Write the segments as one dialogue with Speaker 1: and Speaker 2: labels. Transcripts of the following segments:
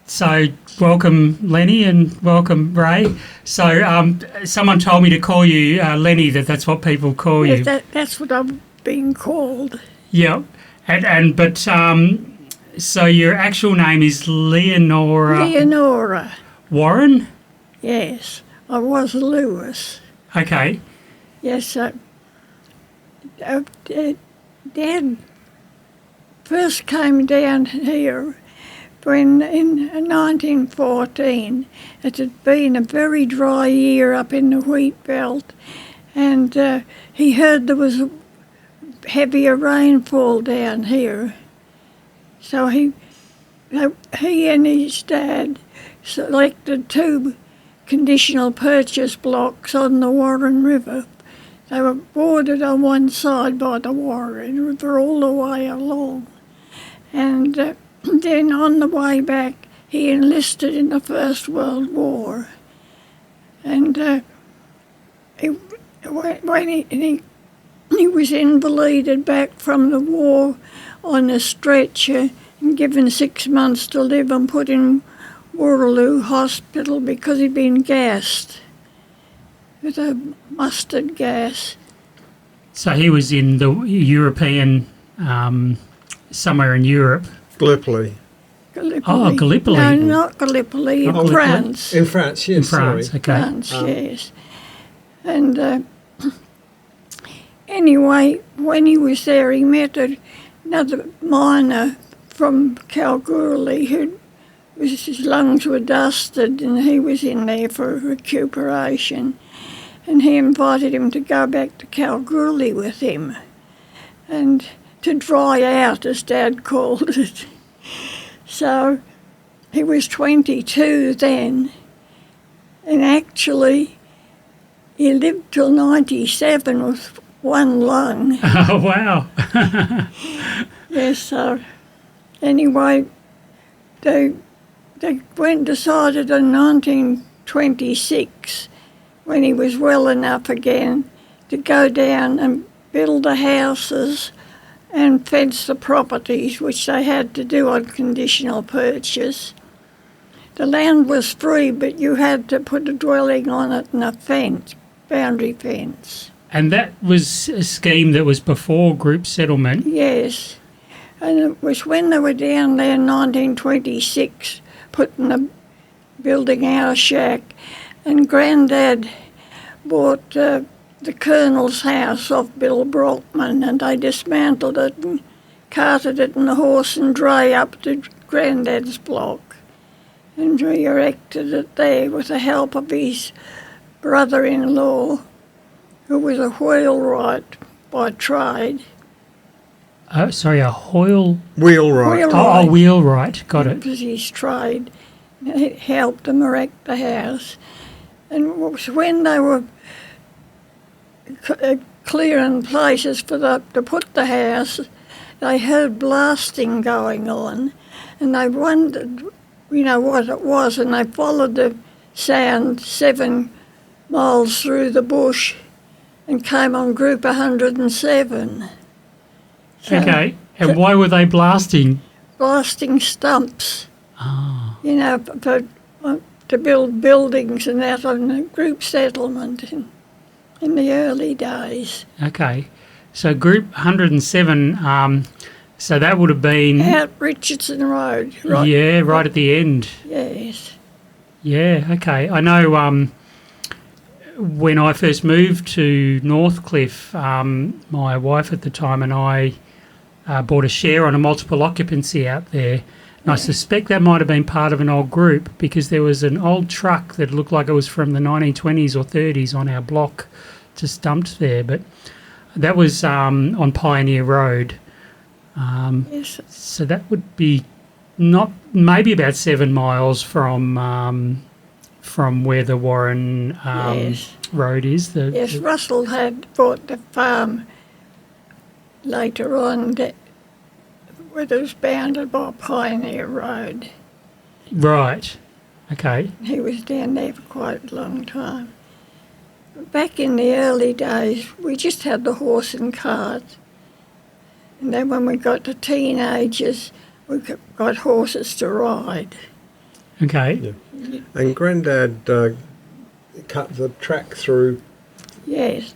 Speaker 1: So welcome, Lenny, and welcome, Ray. So someone told me to call you Lenny. That's what people call you.
Speaker 2: That's what I've been called.
Speaker 1: Yeah, but so your actual name is Leonora.
Speaker 2: Leonora.
Speaker 1: Warren.
Speaker 2: Yes, I was Lewis.
Speaker 1: Okay.
Speaker 2: Yes, Dad first came down here when in 1914 it had been a very dry year up in the wheat belt, and he heard there was a heavier rainfall down here. So he and his dad selected two conditional purchase blocks on the Warren River. They were bordered on one side by the Warren River all the way along. And then on the way back, he enlisted in the First World War. And when he was invalided back from the war on a stretcher and given 6 months to live and put in Waterloo Hospital because he'd been gassed with a mustard gas.
Speaker 1: So he was in the European, somewhere in Europe.
Speaker 3: Gallipoli.
Speaker 1: Oh, Gallipoli.
Speaker 2: No, not Gallipoli, in France.
Speaker 3: In France, yes.
Speaker 1: In France,
Speaker 3: sorry.
Speaker 1: okay.
Speaker 2: France, yes. And anyway, when he was there, he met another miner from Kalgoorlie his lungs were dusted and he was in there for recuperation. And he invited him to go back to Kalgoorlie with him and to dry out, as Dad called it. So he was 22 then, and actually he lived till 97 with one lung.
Speaker 1: Oh, wow.
Speaker 2: Yes, so anyway, they decided in 1926, when he was well enough again, to go down and build the houses and fence the properties, which they had to do on conditional purchase. The land was free, but you had to put a dwelling on it and a fence, boundary fence.
Speaker 1: And that was a scheme that was before group settlement?
Speaker 2: Yes, and it was when they were down there in 1926 building our shack, and Grandad bought the Colonel's house off Bill Brockman, and they dismantled it and carted it in the horse and dray up to Grandad's block and re-erected it there with the help of his brother-in-law, who was a wheelwright by trade.
Speaker 1: Oh, sorry, a wheelwright.
Speaker 3: Wheelwright.
Speaker 1: Oh, wheelwright, got it.
Speaker 2: It was his trade. It helped them erect the house. And it was when they were clearing places to put the house, they heard blasting going on, and they wondered, what it was, and they followed the sound 7 miles through the bush and came on Group 107. So,
Speaker 1: Okay, and why were they blasting?
Speaker 2: Blasting stumps,
Speaker 1: Oh.
Speaker 2: to build buildings and that on a group settlement in the early days.
Speaker 1: Okay, so Group 107, so that would have been...
Speaker 2: Out Richardson Road, right?
Speaker 1: Yeah, right at the end.
Speaker 2: Yes.
Speaker 1: Yeah, okay. I know when I first moved to Northcliffe, my wife at the time and I bought a share on a multiple occupancy out there. And I suspect that might have been part of an old group because there was an old truck that looked like it was from the 1920s or 30s on our block just dumped there. But that was on Pioneer Road.
Speaker 2: Yes.
Speaker 1: So that would be maybe about 7 miles from where the Warren
Speaker 2: Yes.
Speaker 1: Road is.
Speaker 2: Yes, Russell had bought the farm later on where it was bounded by Pioneer Road.
Speaker 1: Right. Okay.
Speaker 2: He was down there for quite a long time. Back in the early days, we just had the horse and cart. And then when we got to teenagers, we got horses to ride.
Speaker 1: Okay.
Speaker 3: Yeah. And Grandad cut the track through.
Speaker 2: Yes.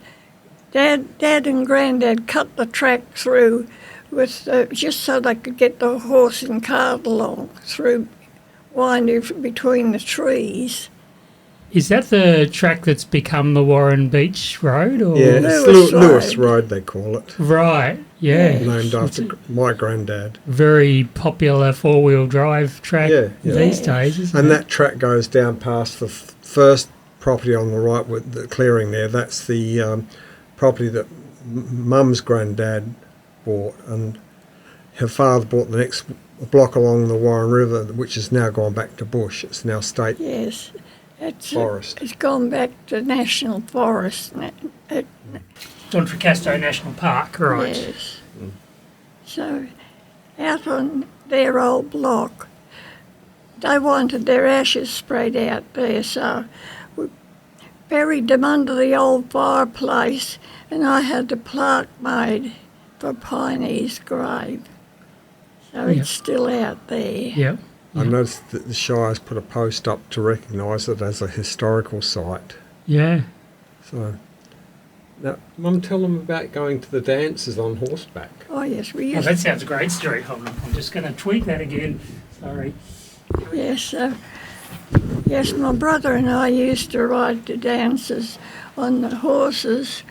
Speaker 2: Dad and Grandad cut the track through with just so they could get the horse and cart along through, winding between the trees.
Speaker 1: Is that the track that's become the Warren Beach Road? Or?
Speaker 3: Yeah, it's Lewis Road they call it.
Speaker 1: Right, yeah.
Speaker 3: Named after my granddad.
Speaker 1: Very popular four-wheel drive track these days, isn't it?
Speaker 3: And that track goes down past the first property on the right with the clearing there. That's the property that Mum's granddad bought, and her father bought the next block along the Warren River, which has now gone back to bush. It's now state forest.
Speaker 2: It's gone back to national forest.
Speaker 1: Don Fracasco National Park, right.
Speaker 2: Yes. So out on their old block, they wanted their ashes spread out there, so we buried them under the old fireplace, and I had the plaque made for Piney's grave. So it's still out there.
Speaker 1: Yep.
Speaker 3: I noticed that the Shire's put a post up to recognise it as a historical site.
Speaker 1: Yeah.
Speaker 3: So, now, Mum, tell them about going to the dances on horseback.
Speaker 2: Oh, yes, we
Speaker 1: Oh,
Speaker 2: used
Speaker 1: that sounds a great story. Hold on. I'm just going to tweak that again. Sorry.
Speaker 2: Yes, yes, my brother and I used to ride to dances on the horses,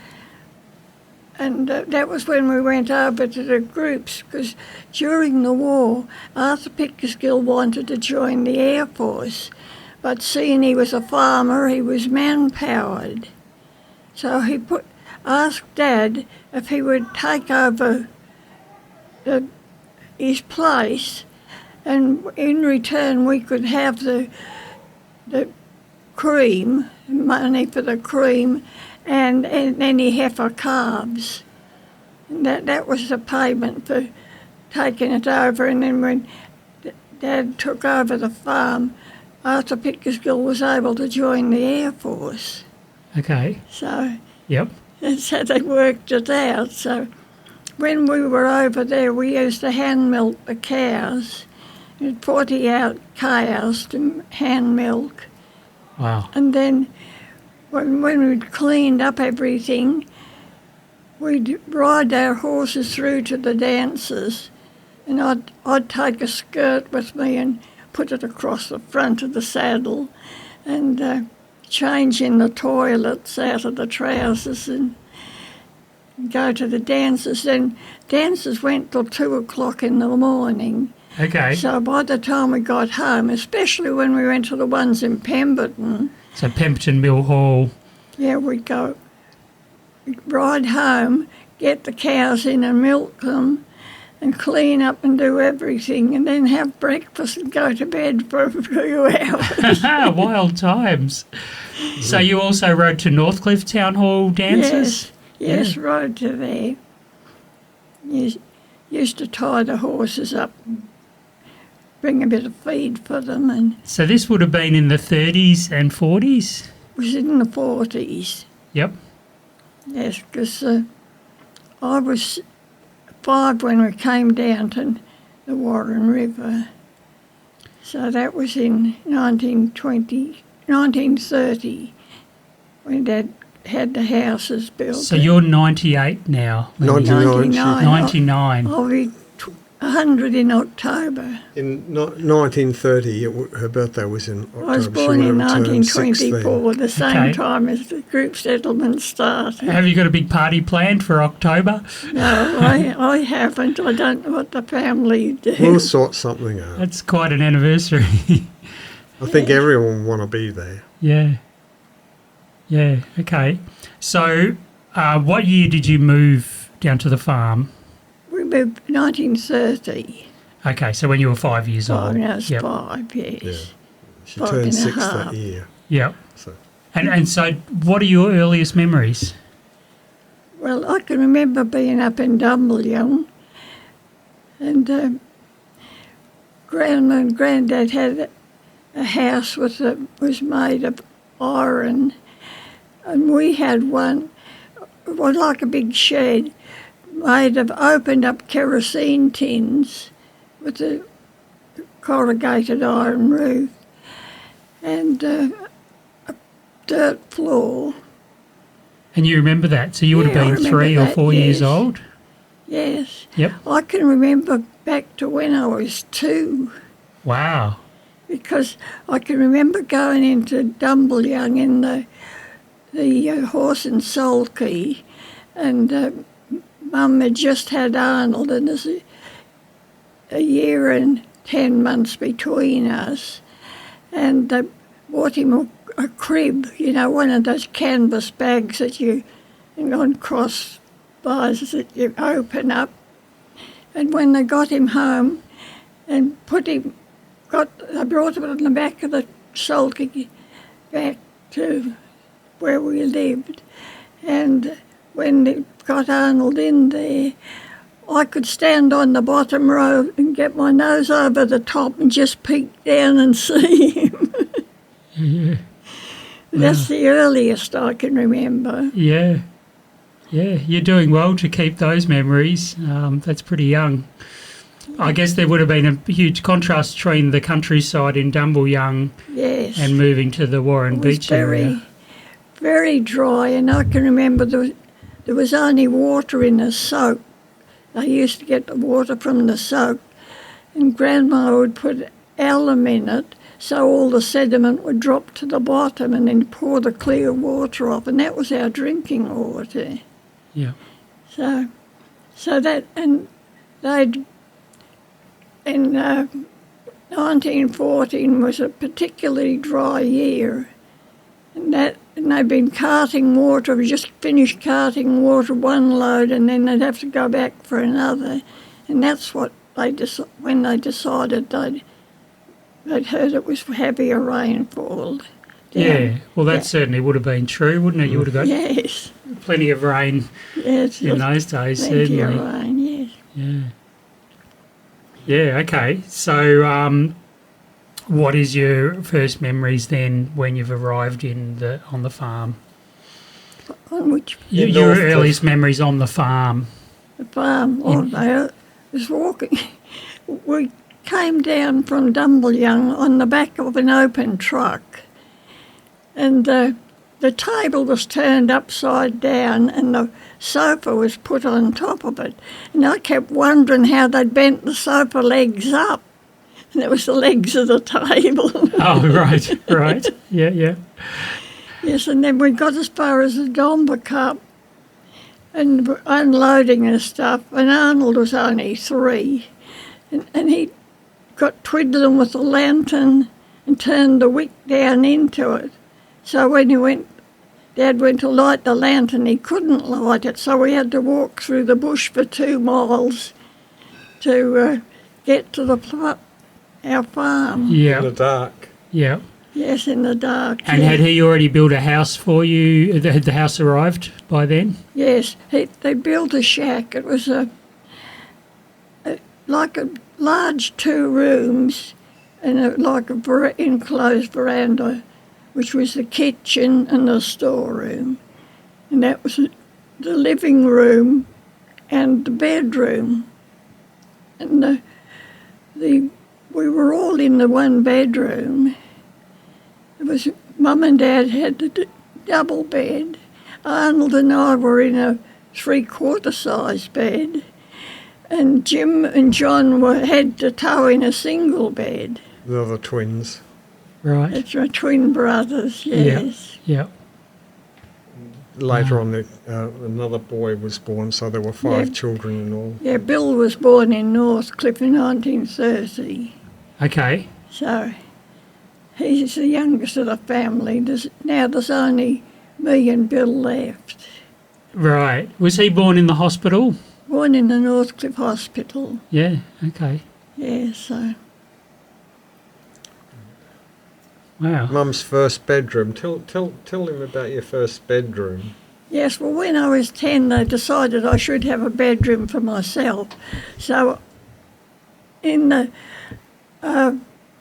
Speaker 2: and that was when we went over to the groups, because during the war, Arthur Pickersgill wanted to join the Air Force, but seeing he was a farmer, he was man-powered. So he asked Dad if he would take over his place, and in return we could have the cream, money for the cream, and any heifer calves. And that was the payment for taking it over. And then when Dad took over the farm, Arthur Pickersgill was able to join the Air Force.
Speaker 1: Okay.
Speaker 2: So
Speaker 1: Yep.
Speaker 2: that's how they worked it out. So when we were over there, we used to hand milk the cows. We'd 40 out cows to hand milk.
Speaker 1: Wow.
Speaker 2: And then when we'd cleaned up everything, we'd ride our horses through to the dances, and I'd take a skirt with me and put it across the front of the saddle, and change in the toilets out of the trousers and go to the dances. Then dances went till 2 o'clock in the morning.
Speaker 1: Okay.
Speaker 2: So by the time we got home, especially when we went to the ones in Pemberton,
Speaker 1: So Pemberton Mill Hall.
Speaker 2: yeah, we'd ride home, get the cows in and milk them, and clean up and do everything, and then have breakfast and go to bed for a few hours.
Speaker 1: Wild times. So you also rode to Northcliffe Town Hall dances?
Speaker 2: Yes, rode to there. Used to tie the horses up, and bring a bit of feed for them, and
Speaker 1: So this would have been in the 30s and 40s?
Speaker 2: it was in the 40s.
Speaker 1: Yep.
Speaker 2: Yes, because I was 5 when we came down to the Warren River. So that was in 1930, when Dad had the houses built.
Speaker 1: So you're 98 now? Lenny?
Speaker 3: 99.
Speaker 1: 99.
Speaker 2: I'll be 100 in October.
Speaker 3: In 1930, her birthday was in October.
Speaker 2: I was born
Speaker 3: She
Speaker 2: in
Speaker 3: would have turned
Speaker 2: 1924, the same
Speaker 1: Okay.
Speaker 2: time as the group settlement started.
Speaker 1: Have you got a big party planned for October?
Speaker 2: No, I haven't. I don't know what the family do.
Speaker 3: 16. We'll sort something out.
Speaker 1: That's quite an anniversary.
Speaker 3: I think everyone will want to be there.
Speaker 1: Yeah. Yeah, okay. So what year did you move down to the farm?
Speaker 2: We moved 1930.
Speaker 1: Okay, so when you were 5 years
Speaker 2: Oh,
Speaker 1: old.
Speaker 2: no, it's
Speaker 1: Yep.
Speaker 2: 5 years.
Speaker 3: Yeah. She
Speaker 2: 5
Speaker 3: turned
Speaker 2: and a
Speaker 3: 6
Speaker 2: half.
Speaker 3: that year.
Speaker 1: Yep.
Speaker 3: So
Speaker 1: And so what are your earliest memories?
Speaker 2: Well, I can remember being up in Dumbleyoung, and Grandma and Granddad had a house was made of iron, and we had one, it was like a big shed, made of opened up kerosene tins with a corrugated iron roof. and a dirt floor.
Speaker 1: And you remember that? So you would
Speaker 2: Yeah, I
Speaker 1: have been
Speaker 2: remember
Speaker 1: 3 or
Speaker 2: that,
Speaker 1: 4 years
Speaker 2: yes.
Speaker 1: old?
Speaker 2: Yes.
Speaker 1: Yep.
Speaker 2: I can remember back to when I was 2,
Speaker 1: Wow.
Speaker 2: because I can remember going into Dumbleyoung in the horse and sulky, and Mum had just had Arnold, and there's a year and 10 months between us, and they bought him a crib, you know, one of those canvas bags that you on cross bars that you open up. And when they got him home and they brought him on the back of the sulky back to where we lived. And when they got Arnold in there, I could stand on the bottom row and get my nose over the top and just peek down and see him.
Speaker 1: Yeah.
Speaker 2: That's the earliest I can remember.
Speaker 1: Yeah. Yeah, you're doing well to keep those memories. That's pretty young. I guess there would have been a huge contrast between the countryside in Dumbleyoung
Speaker 2: Yes.
Speaker 1: and moving to the Warren
Speaker 2: It was
Speaker 1: Beach area.
Speaker 2: very dry, and I can remember there was only water in the soak. I used to get the water from the soak, and Grandma would put alum in it so all the sediment would drop to the bottom, and then pour the clear water off, and that was our drinking water.
Speaker 1: Yeah.
Speaker 2: So that, and they'd, in 1914 was a particularly dry year, and they'd been carting water. We just finished carting water one load, and then they'd have to go back for another, and that's what when they decided they'd heard it was heavier rainfall.
Speaker 1: Yeah, well, that certainly would have been true, wouldn't it? You would have got
Speaker 2: Yes.
Speaker 1: plenty of rain
Speaker 2: Yes.
Speaker 1: in those days,
Speaker 2: Plenty
Speaker 1: certainly.
Speaker 2: of rain, yes.
Speaker 1: Yeah. Yeah, okay. So what is your first memories then when you've arrived on the farm?
Speaker 2: On which
Speaker 1: Your
Speaker 3: Northcliffe.
Speaker 1: earliest memories on the farm.
Speaker 2: the farm, I was walking. We came down from Dumbleyoung on the back of an open truck, and the table was turned upside down and the sofa was put on top of it. And I kept wondering how they'd bent the sofa legs up. And it was the legs of the table.
Speaker 1: Oh, right. Yeah.
Speaker 2: Yes, and then we got as far as the Domber Cup and were unloading the stuff, and Arnold was only 3. And he got twiddling with the lantern and turned the wick down into it. So when Dad went to light the lantern, he couldn't light it, so we had to walk through the bush for 2 miles to get to our farm.
Speaker 3: In the
Speaker 1: Yeah.
Speaker 3: dark.
Speaker 1: Yeah.
Speaker 2: Yes, in the dark.
Speaker 1: And
Speaker 2: yes.
Speaker 1: had he already built a house for you? Had the house arrived by then?
Speaker 2: Yes, they built a shack. It was like a large 2 rooms and like a enclosed veranda, which was the kitchen and the storeroom. And that was the living room and the bedroom. And we were all in the one bedroom. It was Mum and Dad had the double bed. Arnold and I were in a 3/4 size bed. And Jim and John were head to toe in a single bed.
Speaker 3: The other twins.
Speaker 1: Right.
Speaker 2: It's my twin brothers, yes.
Speaker 1: Yeah.
Speaker 3: Later on, another boy was born, so there were 5
Speaker 2: Yeah.
Speaker 3: children in all.
Speaker 2: Yeah, Bill was born in Northcliffe in 1930.
Speaker 1: Okay.
Speaker 2: So he's the youngest of the family. There's only me and Bill left.
Speaker 1: Right. Was he born in the hospital?
Speaker 2: Born in the Northcliffe Hospital.
Speaker 1: Yeah. Okay.
Speaker 2: Yeah, so
Speaker 1: Wow.
Speaker 3: Mum's first bedroom. Tell him about your first bedroom.
Speaker 2: yes, well, when I was 10, they decided I should have a bedroom for myself. So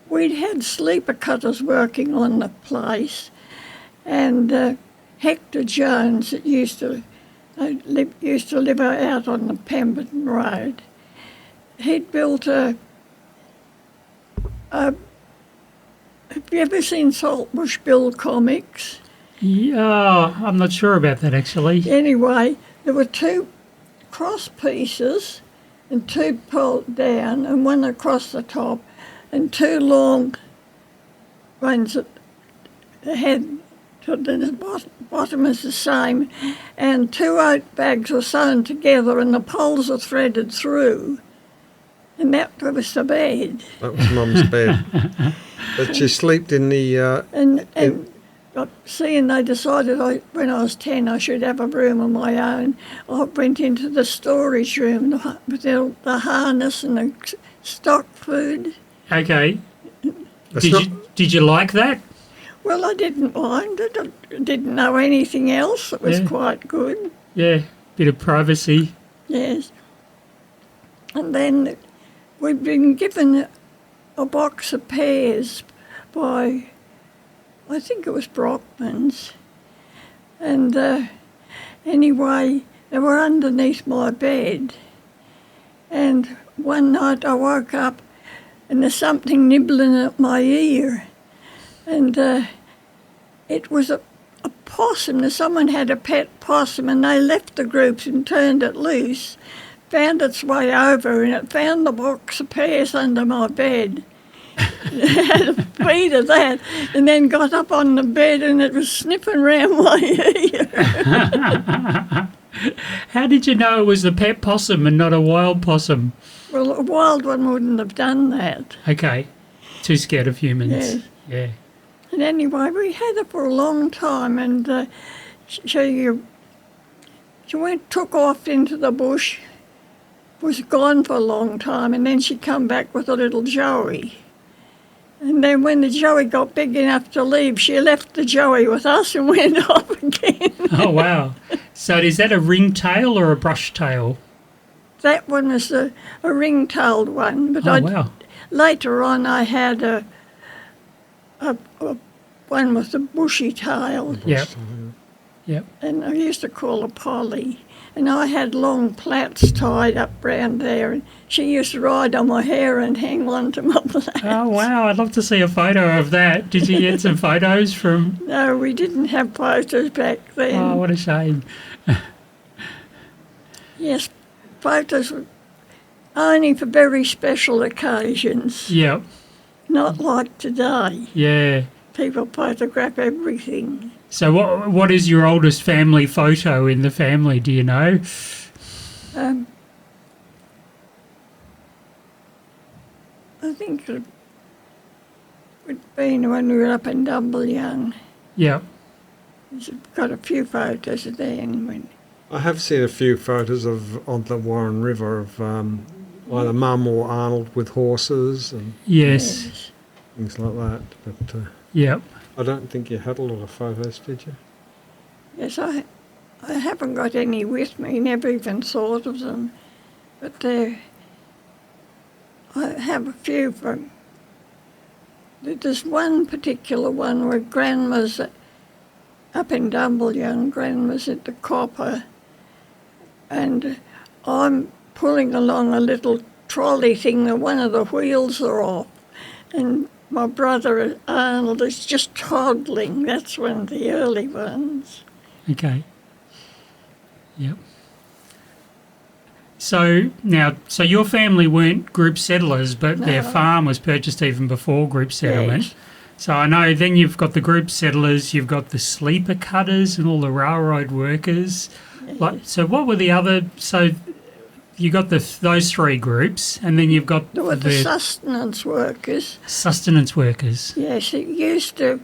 Speaker 2: we'd had sleeper cutters working on the place, and Hector Jones, that used to live out on the Pemberton Road, he'd built a have you ever seen Saltbush Bill comics?
Speaker 1: Yeah, I'm not sure about that actually.
Speaker 2: Anyway, there were 2 cross pieces and 2 pulled down and 1 across the top and 2 long ones that had to the bottom is the same, and 2 oat bags were sewn together and the poles were threaded through, and that was the bed.
Speaker 3: That was Mum's bed. But she slept in the...
Speaker 2: Seeing they decided when I was 10 I should have a room of my own, I went into the storage room with the harness and the stock food.
Speaker 1: Okay. Did you like that?
Speaker 2: Well, I didn't mind it. I didn't know anything else. It was quite good.
Speaker 1: Yeah, bit of privacy.
Speaker 2: Yes. And then we'd been given a box of pears by, I think it was Brockman's. And anyway, they were underneath my bed. And one night I woke up and there's something nibbling at my ear. And it was a possum. Someone had a pet possum and they left the groups and turned it loose, found its way over and it found the box of pears under my bed. It had a feed of that and then got up on the bed and it was sniffing around my ear.
Speaker 1: How did you know it was a pet possum and not a wild possum?
Speaker 2: Well, a wild one wouldn't have done that.
Speaker 1: Okay. Too scared of humans.
Speaker 2: Yes.
Speaker 1: Yeah.
Speaker 2: And anyway, we had her for a long time and she took off into the bush, was gone for a long time, and then she come back with a little joey. And then when the joey got big enough to leave, she left the joey with us and went off again.
Speaker 1: Oh, wow. So is that a ringtail or a brush tail?
Speaker 2: That one was a ring-tailed one. But
Speaker 1: wow.
Speaker 2: Later on I had a one with a bushy tail.
Speaker 1: Yep.
Speaker 2: And I used to call her Polly. And I had long plaits tied up round there. And she used to ride on my hair and hang on to my plaits.
Speaker 1: Oh, wow. I'd love to see a photo of that. Did you get some photos from...
Speaker 2: No, we didn't have photos back then.
Speaker 1: Oh, what a shame.
Speaker 2: Yes, photos were only for very special occasions.
Speaker 1: Yep.
Speaker 2: Not like today.
Speaker 1: Yeah.
Speaker 2: People photograph everything.
Speaker 1: So what is your oldest family photo in the family, do you know?
Speaker 2: I think it would have been when we were up in Young.
Speaker 1: Yep.
Speaker 2: We've got a few photos of then.
Speaker 3: I have seen a few photos on the Warren River of either Mum or Arnold with horses and
Speaker 1: Yes.
Speaker 3: things like that. But
Speaker 1: Yep.
Speaker 3: I don't think you had a lot of photos, did you?
Speaker 2: Yes, I haven't got any with me, never even thought of them. But I have a few from... There's one particular one where Grandma's up in Young, Grandma's at the Copper, and I'm pulling along a little trolley thing that one of the wheels are off, and my brother Arnold is just toddling. That's one of the early ones.
Speaker 1: Okay. Yep. So your family weren't group settlers, but their farm was purchased even before group settlement.
Speaker 2: Yes.
Speaker 1: So I know then you've got the group settlers, you've got the sleeper cutters and all the railroad workers.
Speaker 2: Yes.
Speaker 1: So what were the other... So you got those 3 groups, and then you've got
Speaker 2: There were the sustenance workers.
Speaker 1: Sustenance workers.
Speaker 2: Yes, it used to,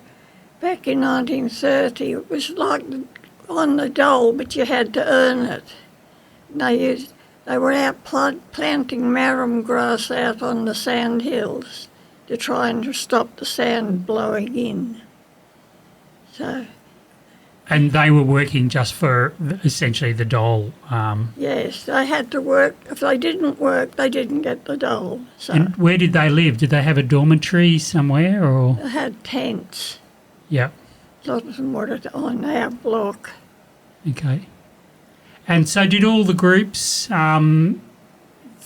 Speaker 2: back in 1930, it was like on the dole, but you had to earn it. They were out planting marram grass out on the sand hills to try and stop the sand blowing in. So...
Speaker 1: And they were working just for essentially the dole.
Speaker 2: Yes, they had to work. If they didn't work, they didn't get the dole. So
Speaker 1: And where did they live? Did they have a dormitory somewhere or...?
Speaker 2: they had tents.
Speaker 1: Yeah.
Speaker 2: A lot of them were on our block.
Speaker 1: Okay. And so did all the groups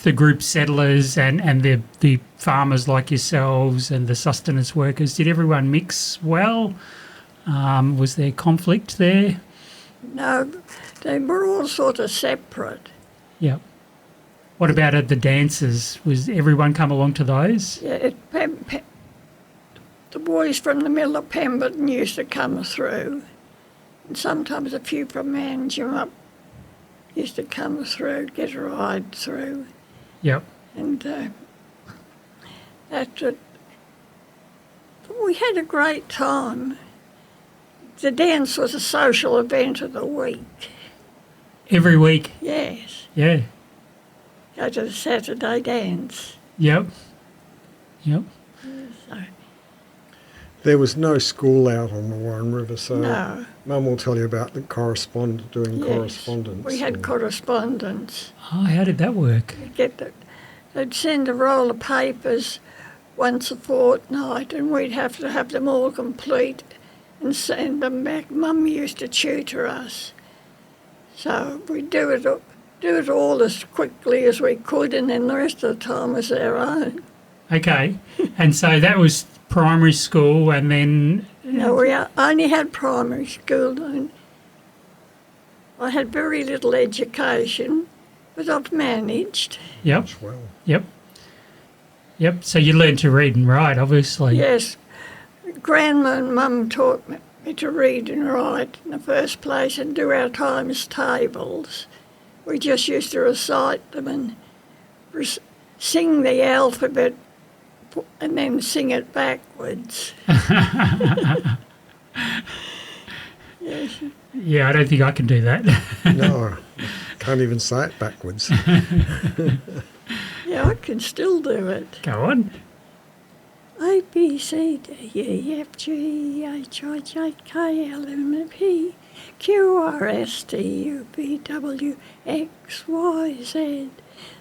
Speaker 1: the group settlers and the farmers like yourselves and the sustenance workers, did everyone mix well? Was there conflict there?
Speaker 2: No, they were all sort of separate.
Speaker 1: Yep. What about at the dances? Was everyone come along to those?
Speaker 2: Yeah, the boys from the mill of Pemberton used to come through, and sometimes a few from Manjimup used to come through, get a ride through.
Speaker 1: Yep.
Speaker 2: And we had a great time. The dance was a social event of the week.
Speaker 1: Every week?
Speaker 2: Yes.
Speaker 1: Yeah.
Speaker 2: Go to the Saturday dance.
Speaker 1: Yep. Yep.
Speaker 2: So,
Speaker 3: There was no school out on the Warren River, so
Speaker 2: no.
Speaker 3: Mum will tell you about the doing
Speaker 2: Yes.
Speaker 3: correspondence.
Speaker 2: We had correspondence.
Speaker 1: Oh, how did that work?
Speaker 2: They'd send a roll of papers once a fortnight, and we'd have to have them all complete and send them back. Mum used to tutor us, so we'd do it all as quickly as we could, and then the rest of the time was our own.
Speaker 1: Okay. And so that was primary school, and then...
Speaker 2: No, we only had primary school, and I had very little education, but I've managed.
Speaker 1: Yep.
Speaker 3: As well.
Speaker 1: Yep. Yep. So you learned to read and write, obviously.
Speaker 2: Yes, Grandma and Mum taught me to read and write in the first place and do our times tables. We just used to recite them and sing the alphabet and then sing it backwards. Yes.
Speaker 1: Yeah, I don't think I can do that.
Speaker 3: No, can't even say it backwards.
Speaker 2: Yeah, I can still do it.
Speaker 1: Go on.
Speaker 2: A, B, C, D, E, F, G, H, I, J, K, L, M, N, P, Q, R, S, T, U, V, W, X, Y, Z,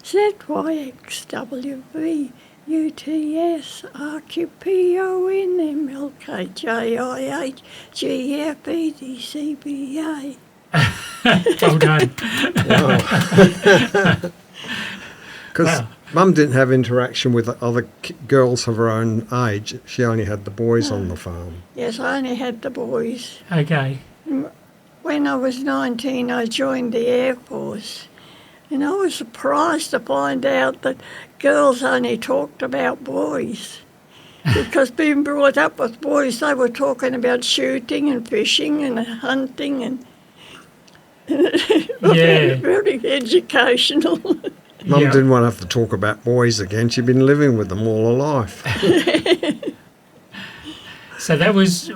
Speaker 2: Z, Y, X, W, V, U, T, S, R, Q, P, O, N, M, L, K, J, I, H, G, F, E, D, C, B, A.
Speaker 1: Well done.
Speaker 3: Because
Speaker 1: Wow.
Speaker 3: Mum didn't have interaction with other girls of her own age. She only had the boys on the farm.
Speaker 2: Yes, I only had the boys.
Speaker 1: Okay.
Speaker 2: When I was 19, I joined the Air Force, and I was surprised to find out that girls only talked about boys. Because being brought up with boys, they were talking about shooting and fishing and hunting and
Speaker 1: Yeah.
Speaker 2: very educational.
Speaker 3: Mum
Speaker 1: Yeah.
Speaker 3: didn't want to have to talk about boys again. She'd been living with them all her life.
Speaker 1: So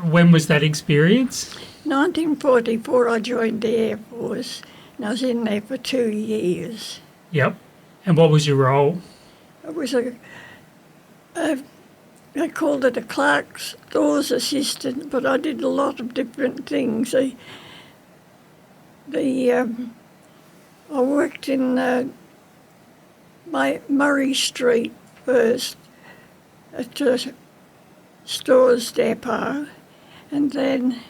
Speaker 1: when was that experience?
Speaker 2: 1944, I joined the Air Force, and I was in there for 2 years.
Speaker 1: Yep. And what was your role?
Speaker 2: It was they called it a clerk's stores assistant, but I did a lot of different things. I worked in Murray Street first at a stores depot, and then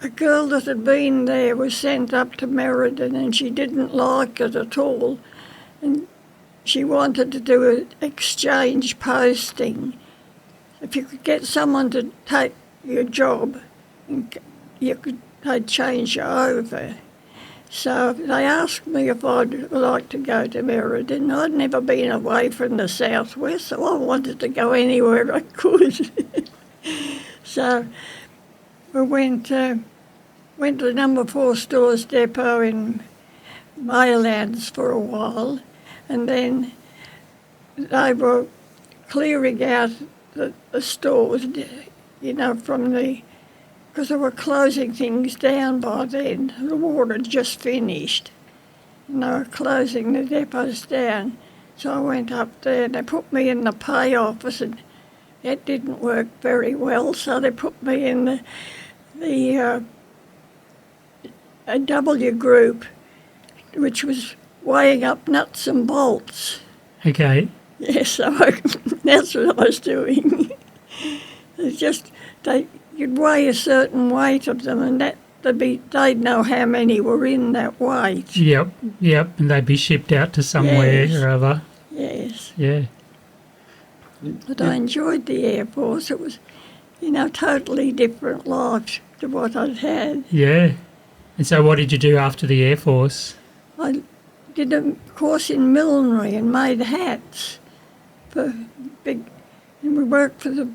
Speaker 2: a girl that had been there was sent up to Merredin, and she didn't like it at all, and she wanted to do an exchange posting. If you could get someone to take your job, they'd change you over. So they asked me if I'd like to go to Merredin. I'd never been away from the southwest, so I wanted to go anywhere I could. So we went to number 4 stores depot in Maylands for a while, and then they were clearing out the stores, because they were closing things down by then. The war had just finished, and they were closing the depots down. So I went up there, and they put me in the pay office, and that didn't work very well, so they put me in the W group, which was weighing up nuts and bolts.
Speaker 1: Okay.
Speaker 2: Yes, so that's what I was doing. It's just you'd weigh a certain weight of them, and they'd know how many were in that weight.
Speaker 1: Yep, and they'd be shipped out to somewhere
Speaker 2: Yes.
Speaker 1: or other.
Speaker 2: Yes.
Speaker 1: Yeah.
Speaker 2: But I enjoyed the Air Force. It was, totally different life to what I'd had.
Speaker 1: Yeah. And so what did you do after the Air Force?
Speaker 2: I did a course in millinery and made hats for and we worked to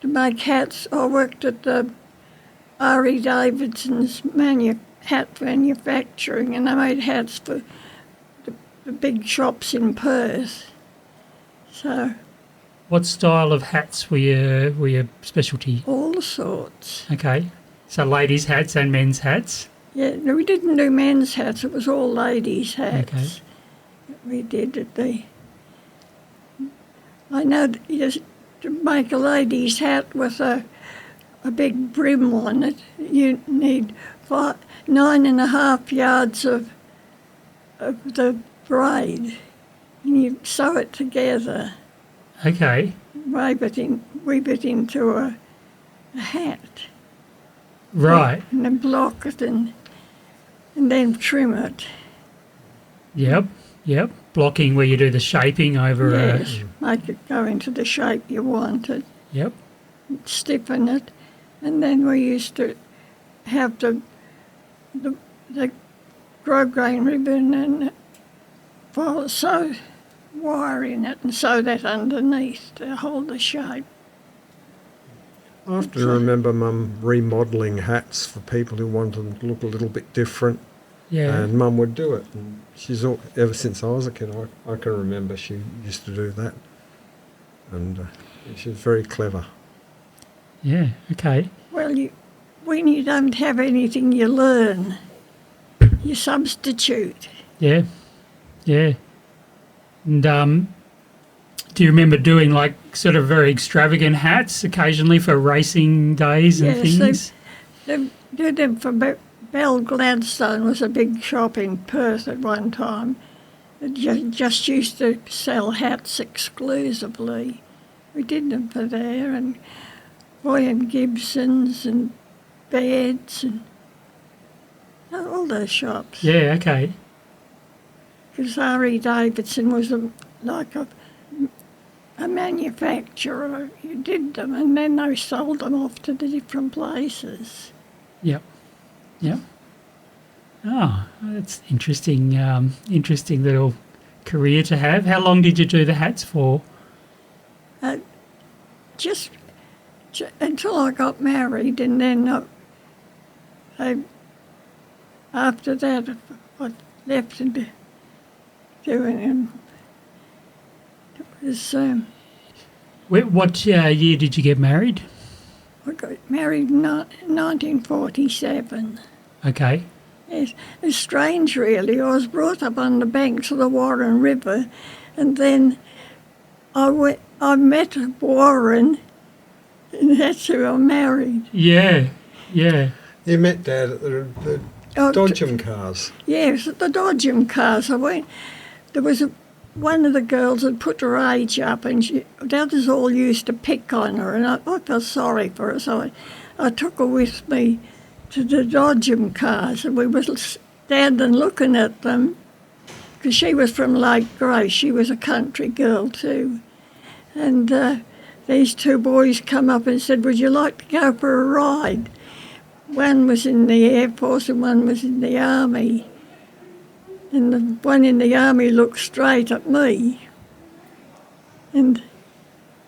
Speaker 2: make hats. I worked at the R.E. Davidson's hat manufacturing, and I made hats for the big shops in Perth. So
Speaker 1: What style of hats were your specialty?
Speaker 2: all sorts.
Speaker 1: Okay. So ladies' hats and men's hats?
Speaker 2: Yeah, no, we didn't do men's hats. It was all ladies' hats.
Speaker 1: Okay.
Speaker 2: That we did at the. I know that to make a lady's hat with a big brim on it, you need 9.5 yards of the braid, and you sew it together,
Speaker 1: Okay.
Speaker 2: weave it into a hat.
Speaker 1: Right.
Speaker 2: And then block it and then trim it.
Speaker 1: Yep. Blocking where you do the shaping over
Speaker 2: Yes, make it go into the shape you wanted.
Speaker 1: Yep.
Speaker 2: Stiffen it, and then we used to have the grosgrain ribbon and sew wire in it and sew that underneath to hold the shape.
Speaker 3: I often remember Mum remodelling hats for people who wanted them to look a little bit different,
Speaker 1: Yeah.
Speaker 3: and Mum would do it. And ever since I was a kid, I can remember she used to do that, and she was very clever.
Speaker 1: Yeah. Okay.
Speaker 2: Well, when you don't have anything, you learn. You substitute.
Speaker 1: Yeah. And do you remember doing like sort of very extravagant hats occasionally for racing days and things?
Speaker 2: They did them for Bell Gladstone was a big shop in Perth at one time. It just used to sell hats exclusively. We did them for there, and Boy and Gibson's and Baird's and all those shops.
Speaker 1: Yeah. Okay.
Speaker 2: Because R.E. Davidson was like a manufacturer. You did them, and then they sold them off to the different places.
Speaker 1: Yep. Oh, that's interesting. Interesting little career to have. How long did you do the hats for?
Speaker 2: Just until I got married, and then after that I left and doing them. It was.
Speaker 1: What year did you get married?
Speaker 2: I got married in 1947.
Speaker 1: Okay.
Speaker 2: Yes, it's strange, really. I was brought up on the banks of the Warren River, and then I met Warren, and that's who I married.
Speaker 1: Yeah.
Speaker 3: You met Dad at the Dodgem cars.
Speaker 2: Yes, at the Dodgem cars. There was one of the girls had put her age up, and the others all used to pick on her, and I felt sorry for her, so I took her with me to the Dodgem cars, and we were standing looking at them, because she was from Lake Grace. She was a country girl too. And these two boys come up and said, "Would you like to go for a ride?" One was in the Air Force and one was in the Army. And the one in the Army looked straight at me. And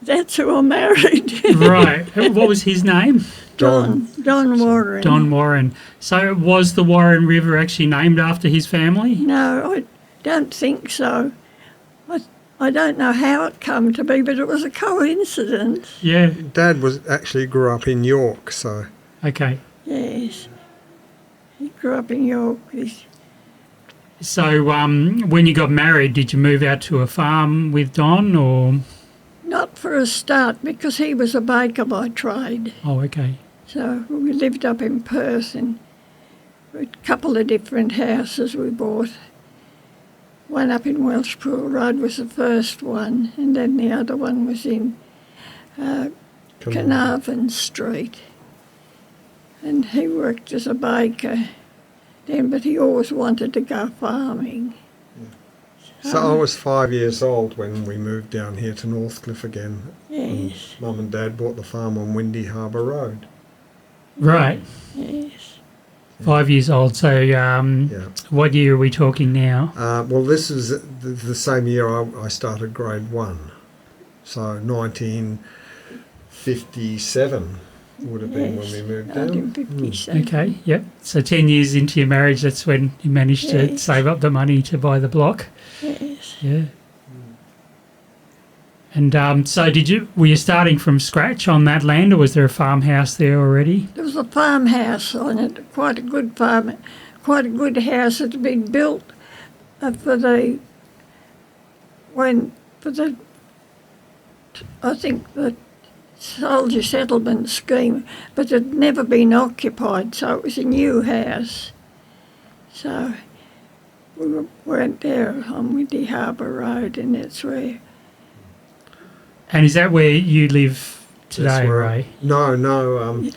Speaker 2: that's who I married.
Speaker 1: Right. What was his name?
Speaker 2: Don Warren.
Speaker 1: Don Warren. So was the Warren River actually named after his family?
Speaker 2: No, I don't think so. I don't know how it come to be, but it was a coincidence.
Speaker 1: Yeah.
Speaker 3: Dad grew up in York, so.
Speaker 1: Okay.
Speaker 2: Yes. He grew up in York.
Speaker 1: So when you got married, did you move out to a farm with Don, or?
Speaker 2: Not for a start, because he was a baker by trade.
Speaker 1: Oh, okay.
Speaker 2: So we lived up in Perth, and a couple of different houses we bought. One up in Welshpool Road was the first one, and then the other one was in Carnarvon Street. and he worked as a baker then, but he always wanted to go farming.
Speaker 3: So I was 5 years old when we moved down here to Northcliffe again.
Speaker 2: Yes,
Speaker 3: Mum and Dad bought the farm on Windy Harbour Road.
Speaker 1: Right.
Speaker 2: yes.
Speaker 1: 5 years old. So
Speaker 3: Yeah.
Speaker 1: what year are we talking now?
Speaker 3: Well, this is the same year I started grade 1. So 1957 would have been when we moved down.
Speaker 2: 1957.
Speaker 1: Okay, yep. So 10 years into your marriage, that's when you managed to
Speaker 2: Yes.
Speaker 1: save up the money to buy the block.
Speaker 2: Yes.
Speaker 1: Yeah. And so were you starting from scratch on that land, or was there a farmhouse there already?
Speaker 2: There was a farmhouse on it, quite a good house that had been built for the soldier settlement scheme, but it had never been occupied, so it was a new house. So we went there on Windy Harbour Road, and that's where.
Speaker 1: And is that where you live today,
Speaker 3: That's where
Speaker 1: Ray?
Speaker 3: No.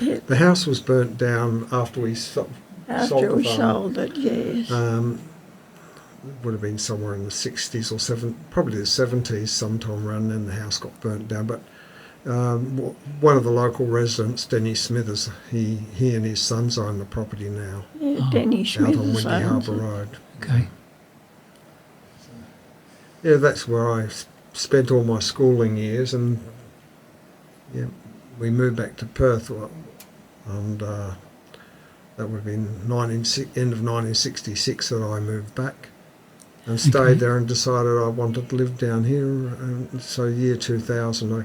Speaker 2: Yeah,
Speaker 3: The house was burnt down after we sold
Speaker 2: after we
Speaker 3: the farm.
Speaker 2: sold it, yes.
Speaker 3: Would have been somewhere in the 60s or probably the 70s sometime around then the house got burnt down. But one of the local residents, Denny Smithers, he and his sons own the property now,
Speaker 2: Yeah, Denny
Speaker 3: out on
Speaker 2: Smith's
Speaker 3: Windy
Speaker 2: owns
Speaker 3: Harbour
Speaker 2: it.
Speaker 3: Road.
Speaker 1: Okay.
Speaker 3: Yeah, that's where I spent all my schooling years, and yeah, we moved back to Perth, and that would have been end of 1966 that I moved back and stayed
Speaker 1: Okay.
Speaker 3: there and decided I wanted to live down here. And so year 2000 I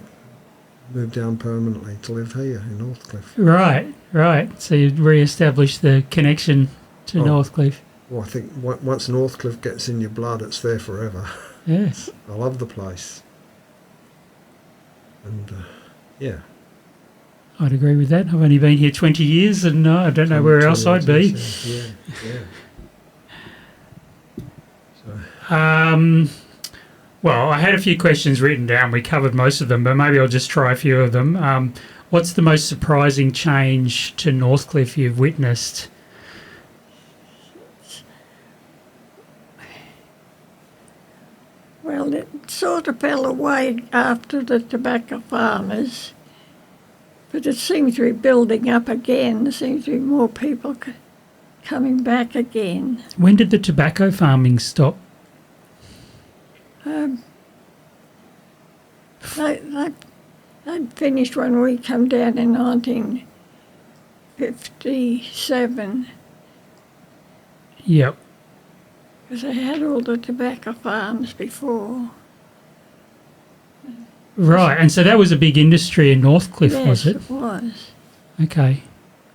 Speaker 3: moved down permanently to live here in Northcliffe.
Speaker 1: Right. So you re-established the connection to
Speaker 3: Oh.
Speaker 1: Northcliffe.
Speaker 3: Well, I think once Northcliffe gets in your blood, it's there forever.
Speaker 1: Yes.
Speaker 3: I love the place. And yeah.
Speaker 1: I'd agree with that. I've only been here 20 years and I don't know where else I'd be.
Speaker 3: Yeah.
Speaker 1: Well, I had a few questions written down. We covered most of them, but maybe I'll just try a few of them. What's the most surprising change to Northcliffe you've witnessed?
Speaker 2: Well, it sort of fell away after the tobacco farmers, but it seems to be building up again. There seems to be more people coming back again.
Speaker 1: When did the tobacco farming stop?
Speaker 2: They'd finished when we come down in 1957,
Speaker 1: Yep.
Speaker 2: because they had all the tobacco farms before.
Speaker 1: Right, and so that was a big industry in Northcliffe,
Speaker 2: Yes,
Speaker 1: was it?
Speaker 2: it was.
Speaker 1: Okay.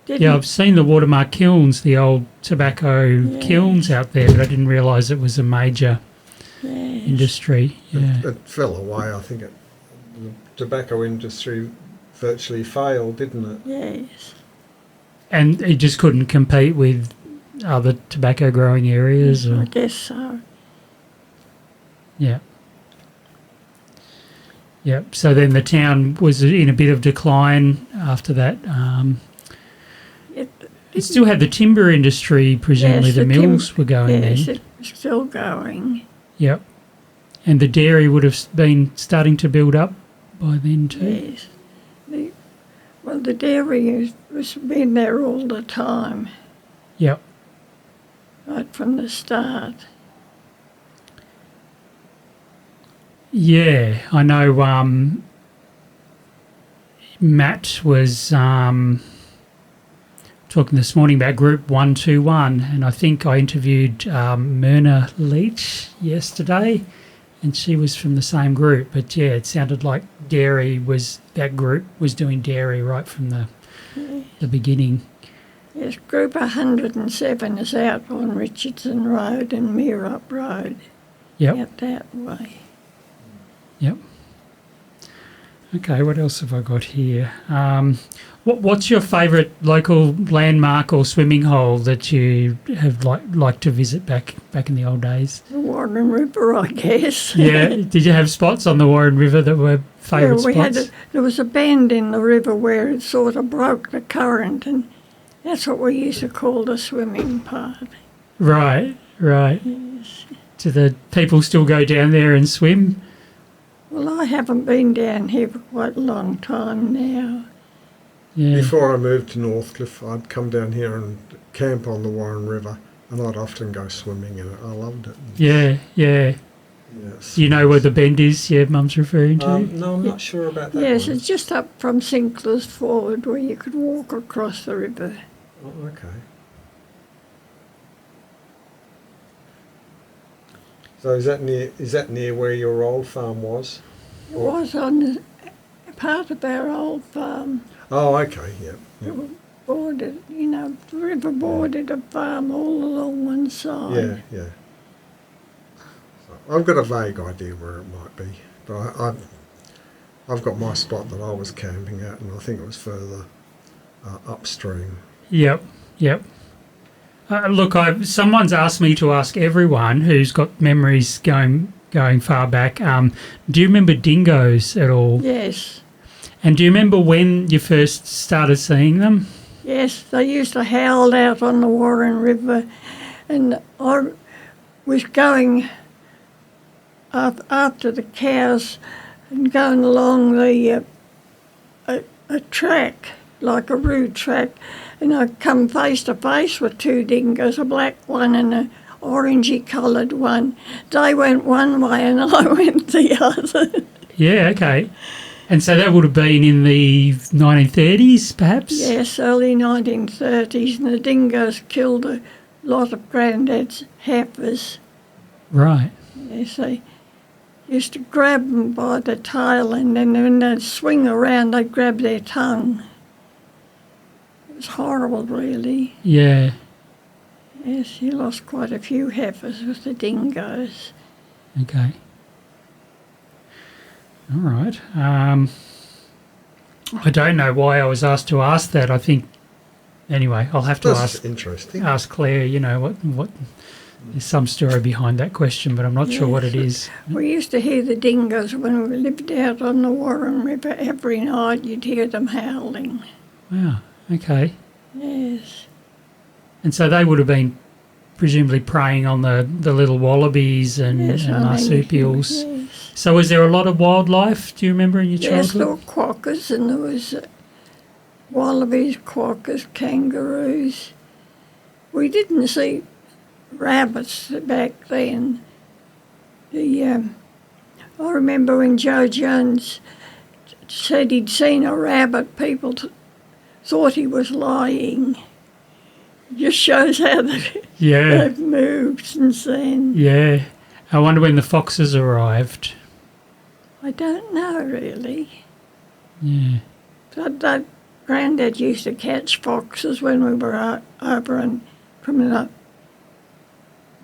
Speaker 2: Didn't,
Speaker 1: Yeah, I've seen the Watermark kilns, the old tobacco
Speaker 2: Yes.
Speaker 1: kilns out there, but I didn't realise it was a major
Speaker 2: yes.
Speaker 1: industry. Yeah.
Speaker 3: It fell away. I think the tobacco industry virtually failed, didn't it?
Speaker 2: Yes.
Speaker 1: And it just couldn't compete with other tobacco growing areas?
Speaker 2: I
Speaker 1: Or,
Speaker 2: guess so.
Speaker 1: yeah. Yep. So then the town was in a bit of decline after that. It still had the timber industry, presumably
Speaker 2: Yes,
Speaker 1: the
Speaker 2: the
Speaker 1: mills were going
Speaker 2: Yes,
Speaker 1: then.
Speaker 2: it was still going.
Speaker 1: Yep. And the dairy would have been starting to build up by then too.
Speaker 2: Yes. The dairy was been there all the time,
Speaker 1: Yep.
Speaker 2: right from the start.
Speaker 1: Yeah, I know Matt was talking this morning about Group 121, and I think I interviewed Myrna Leach yesterday, and she was from the same group. But yeah, it sounded like that group was doing dairy right from the beginning.
Speaker 2: Yes, Group 107 is out on Richardson Road and Meerup Road.
Speaker 1: Yep.
Speaker 2: Out that way.
Speaker 1: Yep. Okay, what else have I got here? What's your favourite local landmark or swimming hole that you have liked to visit back in the old days?
Speaker 2: The Warren River, I guess.
Speaker 1: Yeah. Did you have spots on the Warren River that were favourite
Speaker 2: we
Speaker 1: spots?
Speaker 2: there was a bend in the river where it sort of broke the current, and That's what we used to call the swimming part.
Speaker 1: Right.
Speaker 2: Yes.
Speaker 1: Do the people still go down there and swim?
Speaker 2: Well, I haven't been down here for quite a long time now.
Speaker 1: Yeah.
Speaker 3: Before I moved to Northcliffe, I'd come down here and camp on the Warren River, and I'd often go swimming in it. I loved it.
Speaker 1: Yeah.
Speaker 3: Yes.
Speaker 1: Do you know where the bend is your mum's referring to?
Speaker 3: No, I'm not sure about that
Speaker 2: Yes,
Speaker 3: one.
Speaker 2: it's just up from Sinclair's Forward where you could walk across the river.
Speaker 3: Oh, okay. So is that near where your old farm was?
Speaker 2: It was on the part of our old farm.
Speaker 3: Oh, okay, yeah.
Speaker 2: Bordered, the river bordered a farm all along one side.
Speaker 3: Yeah. So I've got a vague idea where it might be, but I've got my spot that I was camping at, and I think it was further upstream.
Speaker 1: Yep. Look, someone's asked me to ask everyone who's got memories going far back. Do you remember dingoes at all?
Speaker 2: Yes.
Speaker 1: And do you remember when you first started seeing them?
Speaker 2: Yes, they used to howl out on the Warren River, and I was going after the cows and going along a track, like a road track, and I come face to face with two dingoes, a black one and an orangey coloured one. They went one way and I went the other.
Speaker 1: Yeah, okay. And so that would have been in the 1930s, perhaps?
Speaker 2: Yes, early 1930s, and the dingoes killed a lot of Grandad's heifers.
Speaker 1: Right.
Speaker 2: Yes, they used to grab them by the tail, and then when they'd swing around, they'd grab their tongue. It was horrible, really.
Speaker 1: Yeah.
Speaker 2: Yes, he lost quite a few heifers with the dingoes.
Speaker 1: Okay. All right. I don't know why I was asked to ask that. I think, anyway, I'll have to
Speaker 3: That's interesting.
Speaker 1: ask Claire, what there's some story behind that question, but I'm not sure what it is.
Speaker 2: We used to hear the dingoes when we lived out on the Warren River. Every night you'd hear them howling.
Speaker 1: Wow, okay.
Speaker 2: Yes.
Speaker 1: And so they would have been presumably preying on the little wallabies and marsupials.
Speaker 2: Yes.
Speaker 1: So was there a lot of wildlife, do you remember, in your
Speaker 2: Yes, there
Speaker 1: childhood?
Speaker 2: were quokkas, and there was wallabies, quokkas, kangaroos. We didn't see rabbits back then. I remember when Joe Jones said he'd seen a rabbit, people thought he was lying. Just shows how they've moved since then.
Speaker 1: Yeah. I wonder when the foxes arrived.
Speaker 2: I don't know, really.
Speaker 1: Yeah.
Speaker 2: But Grandad used to catch foxes when we were over and from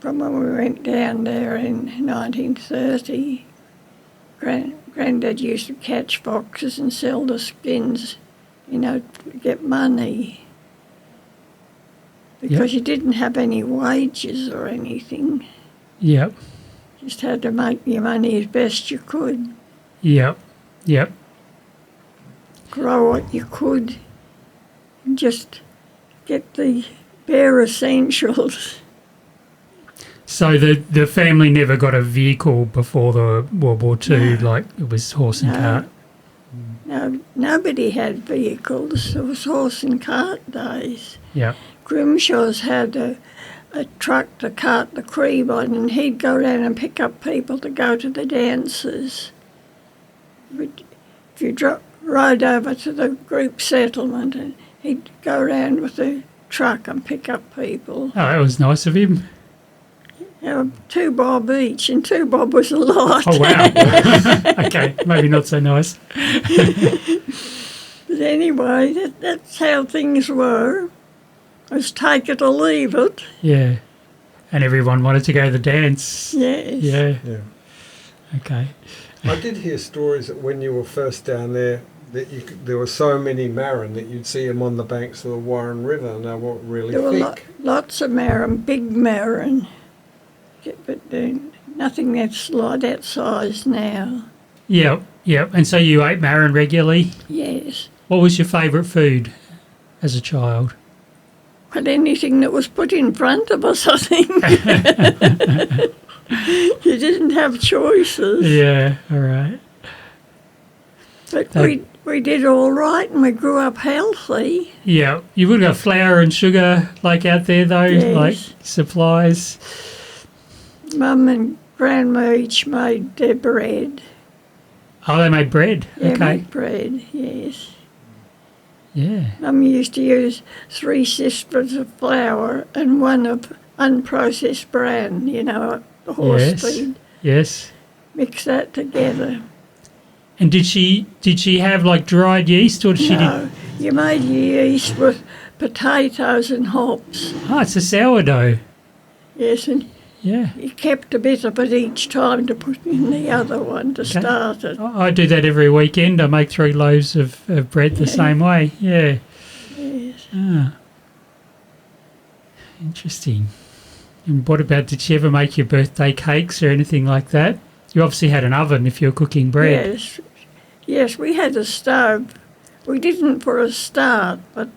Speaker 2: when we went down there in 1930. Grandad used to catch foxes and sell the skins, to get money. Because you didn't have any wages or anything.
Speaker 1: Yep.
Speaker 2: Just had to make your money as best you could.
Speaker 1: Yep.
Speaker 2: Grow what you could and just get the bare essentials.
Speaker 1: So the family never got a vehicle before the World War II, like it was horse and cart?
Speaker 2: No, nobody had vehicles. It was horse and cart days.
Speaker 1: Yeah.
Speaker 2: Grimshaw's had a truck to cart the cream on, and he'd go around and pick up people to go to the dances. If you rode over to the group settlement, and he'd go around with the truck and pick up people.
Speaker 1: Oh, that was nice of him.
Speaker 2: $2 bob each, and $2 bob was a lot.
Speaker 1: Oh, wow. Okay, maybe not so nice.
Speaker 2: But anyway, that's how things were. It was take it or leave it.
Speaker 1: Yeah. And everyone wanted to go to the dance.
Speaker 2: Yes.
Speaker 3: Yeah.
Speaker 1: Okay.
Speaker 3: I did hear stories that when you were first down there, that there were so many marron that you'd see them on the banks of the Warren River, and they weren't really
Speaker 2: There were
Speaker 3: thick.
Speaker 2: lots of marron, big marron, but nothing that's like that size now.
Speaker 1: Yep. And so you ate marron regularly?
Speaker 2: Yes.
Speaker 1: What was your favourite food as a child?
Speaker 2: But anything that was put in front of us, I think. You didn't have choices.
Speaker 1: Yeah, all right.
Speaker 2: But we did all right and we grew up healthy.
Speaker 1: Yeah, you would have got flour and sugar like out there though,
Speaker 2: Yes.
Speaker 1: like supplies.
Speaker 2: Mum and Grandma each made their bread.
Speaker 1: Oh, they made bread.
Speaker 2: Yeah,
Speaker 1: Okay.
Speaker 2: make bread, yes.
Speaker 1: Yeah.
Speaker 2: Mum used to use 3 teaspoons of flour and 1 of unprocessed bran, you know, the horse
Speaker 1: Yes.
Speaker 2: feed.
Speaker 1: Yes.
Speaker 2: Mix that together.
Speaker 1: And did she have like dried yeast or did she?
Speaker 2: No, you made your yeast with potatoes and hops.
Speaker 1: Oh, it's a sourdough.
Speaker 2: Yes, and
Speaker 1: Yeah.
Speaker 2: you kept a bit of it each time to put in the other one to
Speaker 1: Okay.
Speaker 2: start it.
Speaker 1: I do that every weekend. I make 3 loaves of bread the same way. Yeah.
Speaker 2: Yes.
Speaker 1: Ah. Interesting. And what about, did she ever make your birthday cakes or anything like that? You obviously had an oven if you're cooking bread.
Speaker 2: Yes. Yes, we had a stove. We didn't for a start, but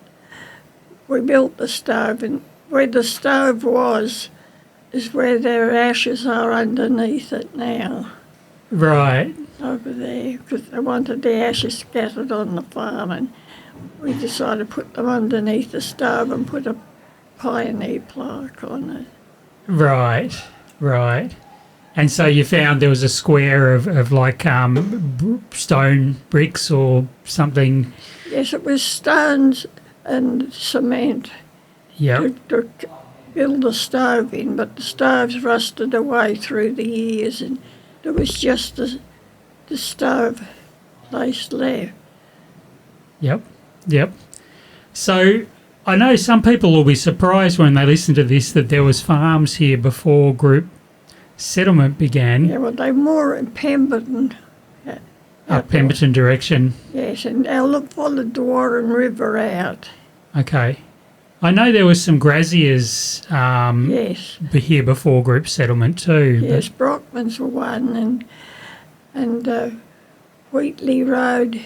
Speaker 2: we built the stove, and where the stove was is where their ashes are underneath it now,
Speaker 1: Right.
Speaker 2: over there, because they wanted the ashes scattered on the farm, and we decided to put them underneath the stove and put a pioneer plaque on it.
Speaker 1: Right. Right. And so you found there was a square of like stone bricks or something.
Speaker 2: Yes, it was stones and cement
Speaker 1: Yep.
Speaker 2: to build the stove in, but the stove's rusted away through the years, and there was just the stove place left.
Speaker 1: Yep. Yep. So I know some people will be surprised when they listen to this that there was farms here before group settlement began.
Speaker 2: Yeah, well, they more in Pemberton.
Speaker 1: Up Pemberton direction.
Speaker 2: Yes, and they followed the Warren River out.
Speaker 1: Okay. I know there was some graziers
Speaker 2: Yes,
Speaker 1: here before group settlement too.
Speaker 2: yes, Brockmans were one, and Wheatley Road.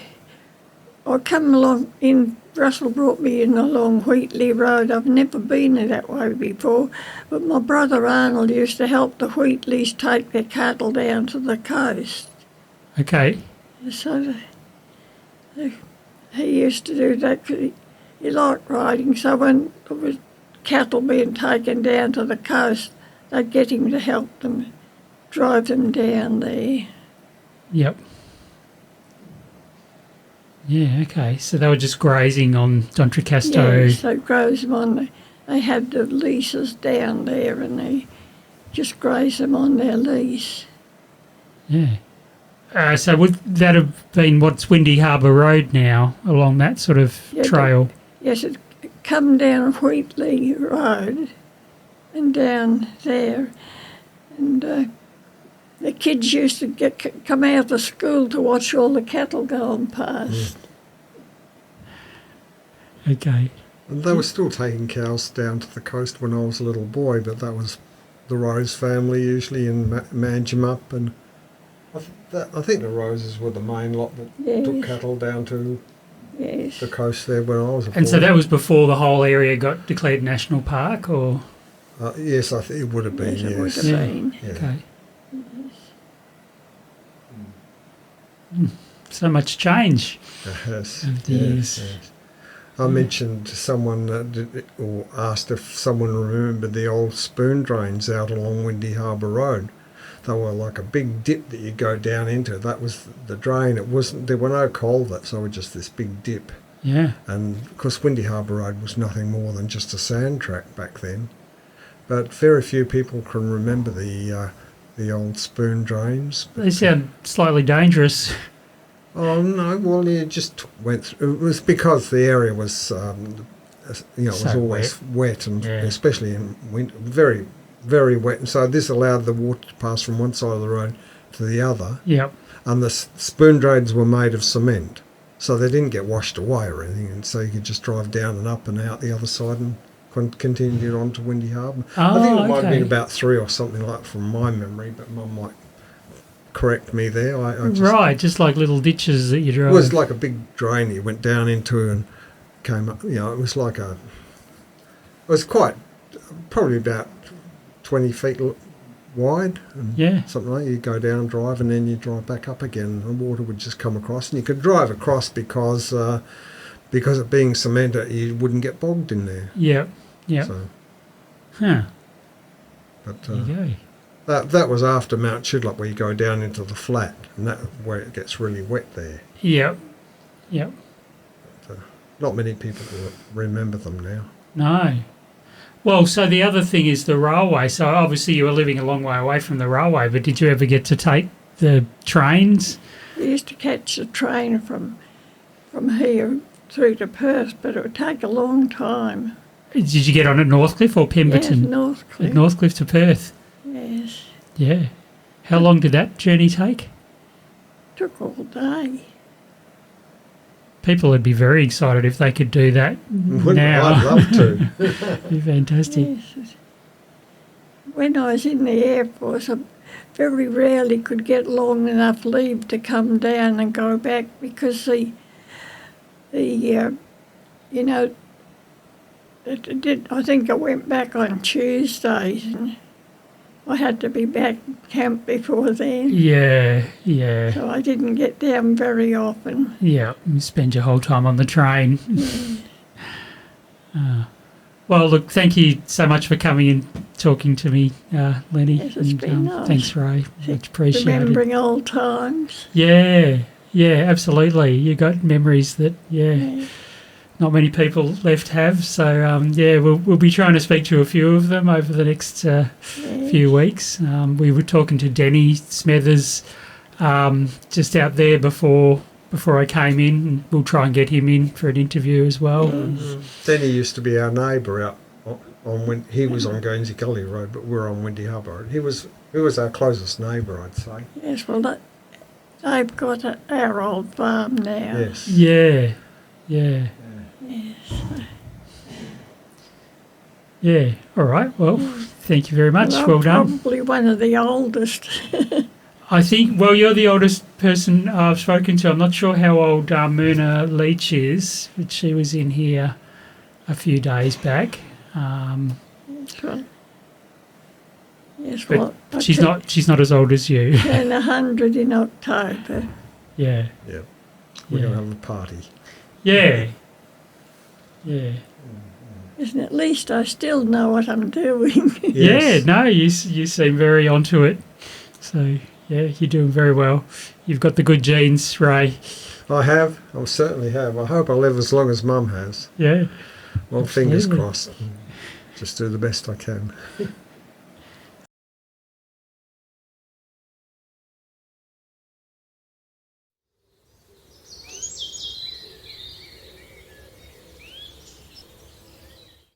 Speaker 2: I come along in, Russell brought me in along Wheatley Road. I've never been that way before, but my brother Arnold used to help the Wheatleys take their cattle down to the coast.
Speaker 1: But, okay.
Speaker 2: So he used to do that because he liked riding. So when there was cattle being taken down to the coast, they'd get him to help them drive them down there.
Speaker 1: Yep. Yeah, okay. So they were just grazing on Dontricasto.
Speaker 2: Yes, they grazed them on. They had the leases down there, and they just grazed them on their lease.
Speaker 1: Yeah. So would that have been what's Windy Harbour Road now, along that sort of
Speaker 2: Yeah,
Speaker 1: trail?
Speaker 2: Yes, it come down Wheatley Road and down there, and the kids used to come out of school to watch all the cattle going past.
Speaker 1: Okay.
Speaker 3: And they were still taking cows down to the coast when I was a little boy, but that was the Rose family usually in Manjimup, and I think the Roses were the main lot that took cattle down to
Speaker 2: Yes.
Speaker 3: the coast there when I was a boy.
Speaker 1: And so that was before the whole area got declared national park, or?
Speaker 3: Yes, I think it would have been,
Speaker 2: Yes, it
Speaker 3: yes.
Speaker 2: would have
Speaker 1: Yeah.
Speaker 2: been.
Speaker 3: Yeah.
Speaker 1: Okay. So much change
Speaker 3: Yes,
Speaker 1: over the
Speaker 3: yes,
Speaker 1: years.
Speaker 3: yes. I mentioned to someone or asked if someone remembered the old spoon drains out along Windy Harbour Road. They were like a big dip that you go down into. That was the drain. There were no culverts, they were just this big dip.
Speaker 1: Yeah.
Speaker 3: And of course Windy Harbour Road was nothing more than just a sand track back then. But very few people can remember the old spoon drains.
Speaker 1: They sound slightly dangerous.
Speaker 3: Oh no! Well, you just went through. It was because the area was, it was
Speaker 1: So
Speaker 3: always wet, and
Speaker 1: Yeah.
Speaker 3: especially in winter, very, very wet. And so this allowed the water to pass from one side of the road to the other.
Speaker 1: Yep.
Speaker 3: And the spoon drains were made of cement, so they didn't get washed away or anything. And so you could just drive down and up and out the other side and continue on to Windy Harbour. I think it might have
Speaker 1: okay.
Speaker 3: been about 3 or something like that from my memory, but Mum might correct me there. I just,
Speaker 1: Right, just like little ditches that you
Speaker 3: it
Speaker 1: drive.
Speaker 3: was like a big drain you went down into and came up. It was like was quite, probably about 20 feet wide. And
Speaker 1: Yeah.
Speaker 3: something like that. You go down, drive, and then you drive back up again. And the water would just come across. And you could drive across because it being cemented, you wouldn't get bogged in there.
Speaker 1: Yeah. Yeah.
Speaker 3: So,
Speaker 1: Huh.
Speaker 3: but
Speaker 1: There you go.
Speaker 3: that was after Mount Chidlop, where you go down into the flat, and that where it gets really wet there.
Speaker 1: Yep. Yep.
Speaker 3: Not many people will remember them now.
Speaker 1: No. Well, so the other thing is the railway. So obviously you were living a long way away from the railway, but did you ever get to take the trains?
Speaker 2: We used to catch the train from here through to Perth, but it would take a long time.
Speaker 1: Did you get on at Northcliffe or Pemberton?
Speaker 2: Yes, Northcliffe.
Speaker 1: At Northcliffe to Perth.
Speaker 2: Yes,
Speaker 1: Yeah. How long did that journey take?
Speaker 2: took all day.
Speaker 1: People would be very excited if they could do that now.
Speaker 3: I'd love to.
Speaker 1: Be fantastic.
Speaker 2: Yes. When I was in the Air Force, I very rarely could get long enough leave to come down and go back because the you know, I think I went back on Tuesdays and I had to be back at camp before then.
Speaker 1: Yeah, yeah,
Speaker 2: So I didn't get down very often.
Speaker 1: yeah. You spend your whole time on the train. Well, look, thank you so much for coming and talking to me, Lenny.
Speaker 2: Yes, it's been nice.
Speaker 1: Thanks, Ray. Much appreciated.
Speaker 2: Remembering old times.
Speaker 1: Yeah, yeah, absolutely. You got memories that, not many people left have. So, we'll be trying to speak to a few of them over the next few weeks. We were talking to Denny Smethers just out there before I came in. And we'll try and get him in for an interview as well.
Speaker 3: Denny used to be our neighbour out on he was on Guernsey Gully Road, but we're on Windy Harbour Road. He was our closest neighbour, I'd say.
Speaker 2: Yes, well, they've got our old farm now.
Speaker 3: Yes.
Speaker 1: Yeah, yeah.
Speaker 2: Yes.
Speaker 1: Yeah, all right. Well, thank you very much. Well
Speaker 2: I'm
Speaker 1: done.
Speaker 2: probably one of the oldest.
Speaker 1: I think, well, you're the oldest person I've spoken to. I'm not sure how old Myrna Leach is, but she was in here a few days back.
Speaker 2: That's right. Yes,
Speaker 1: But
Speaker 2: well,
Speaker 1: she's not as old as you.
Speaker 2: turn 100 in October.
Speaker 1: Yeah,
Speaker 3: Yeah. We're
Speaker 1: Yeah.
Speaker 3: going to have a party.
Speaker 1: yeah, yeah.
Speaker 2: Isn't it? At least I still know what I'm doing.
Speaker 1: Yeah, no, you seem very onto it. So, yeah, you're doing very well. You've got the good genes, Ray.
Speaker 3: I certainly have. I hope I live as long as Mum has.
Speaker 1: Yeah.
Speaker 3: Well, fingers
Speaker 1: Absolutely.
Speaker 3: crossed. Just do the best I can.